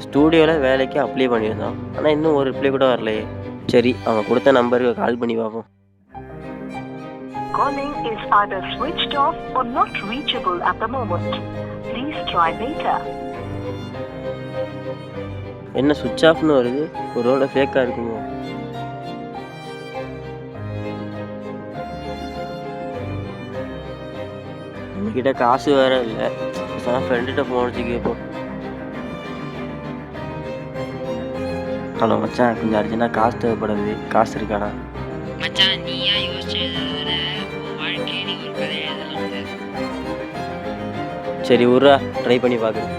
ஸ்டூடியோவில் வேலைக்கு அப்ளை பண்ணியிருந்தான். ஆனால் இன்னும் ஒரு ரிப்ளை கூட வரலையே. சரி, அவன் கொடுத்த நம்பருக்கு கால் பண்ணி பார்ப்போம். Calling is either switched off or not reachable at the moment. Please try later. என்ன சுவிட்ச் ஆஃப்னு வருது? ஒருவேளை ஃபேக்காக இருக்குமோ? நம்மக்கிட்ட காசு வேற இல்லை. ஃப்ரெண்டுகிட்ட ஃபோன் அடிச்சு கேட்போம். ஹலோ மச்சான், கொஞ்சம் அர்ஜென்ட்டாக காசு தேவைப்படுது. காசு இருக்காடா? மச்சான், நீயா யோசிச்சதை விட உன் வாழ்க்கையை நீ ஒரு கதை எழுதலாம். சரி விட்றா, ட்ரை பண்ணி பார்க்குறேன்.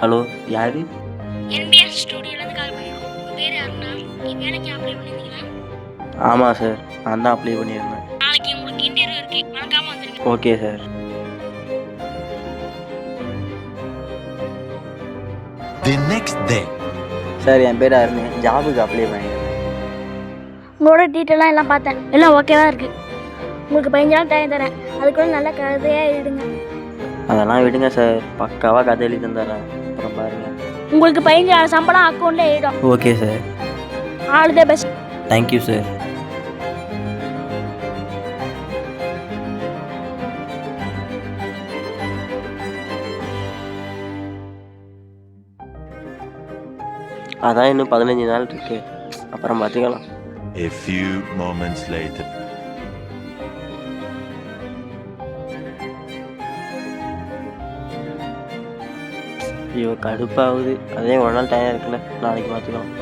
ஹலோ, யாரு? NBR ஸ்டூடியோலேருந்து கால் பண்ணியிருக்கோம். உங்கள் பேர் யாருண்ணா? நீ வேலைக்கு அப்ளை பண்ணியிருந்தீங்களா? ஆமாம் சார், நான் தான் அப்ளை பண்ணியிருந்தேன். நாளைக்கு உங்களுக்கு இன்டர்வியூ இருக்குது, மறக்காமல் வந்துருங்க. Okay sir. The next day. Sir, என் பேர் அருண். ஜாபுக்கு அப்ளை பண்ணியிருந்தேன். உங்களோட டீட்டெயிலாம் எல்லாம் பார்த்தேன், எல்லாம் ஓகேவாக இருக்குது. உங்களுக்கு 15 நாள் டைம் தரேன், அதுக்குள்ள நல்ல கதையாக எழுதுங்க. அதெல்லாம் விடுங்க சார், பக்காவாக கதை எழுதி தந்துடுறேன். அப்புறம் பாருங்கள். உங்களுக்கு 15 நாள் சம்பளம் அக்கௌண்ட்டில் ஏறிடும். Okay sir. All the best. Thank you sir. அதான் இன்னும் 15 நாள் இருக்கு, அப்புறம் பார்த்துக்கலாம். A few moments later. ஐயோ, கடுப்பாகுது. அதே ஒரு நாள் டைம் இருக்குல்ல, நாளைக்கு பார்த்துக்கலாம்.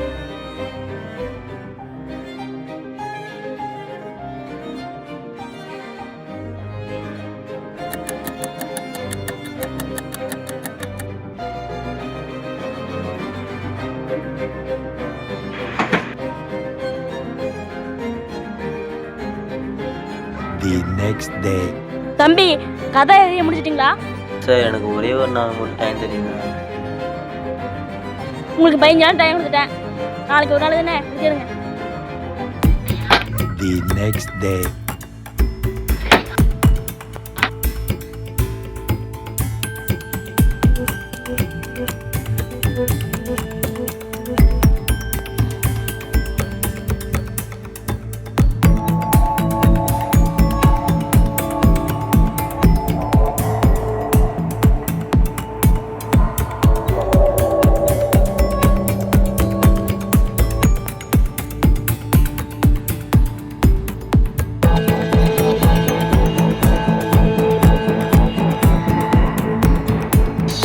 The next day. தம்பி, கதை எழுதி முடிச்சிட்டிங்களா? சார், எனக்கு ஒரே ஒரு நாள் மட்டும் டைம் தெரியுங்க. உங்களுக்கு 15 நாள் டைம் கொடுத்துட்டேன், நாளைக்கு ஒரு நாள் தானே முடிச்சிருங்க. The next day.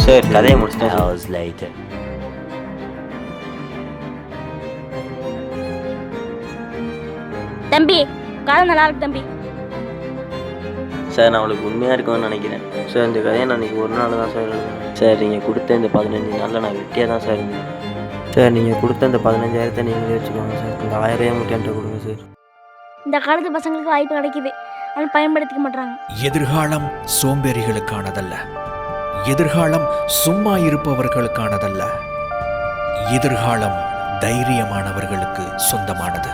சார், கதையை முடிச்சிட்டேன். Hours later. தம்பி, கதை நல்லா இருக்கு தம்பி. சார், நான் அவளுக்கு உண்மையாக இருக்கும்னு நினைக்கிறேன். சார், இந்த கதையை நான் இன்றைக்கி ஒரு நாள் தான் சார் எழுதுனேன். சார், நீங்கள் கொடுத்த இந்த 15 நாளில் நான் வெட்டியாக தான் சார் இருந்தேன். சார், நீங்கள் கொடுத்த இந்த 15,000 நீங்களே வச்சுக்கோங்க சார். இந்த 1000 மட்டும் என்கிட்ட கொடுங்க சார். இந்த காலத்து பசங்களுக்கு வாய்ப்பு கிடைக்குது, ஆனால் பயன்படுத்திக்க மாட்டாங்க. எதிர்காலம் சோம்பேறிகளுக்கானதல்ல, எதிர்காலம் சும்மா இருப்பவர்களுக்கானதல்ல, எதிர்காலம் தைரியமானவர்களுக்கு சொந்தமானது.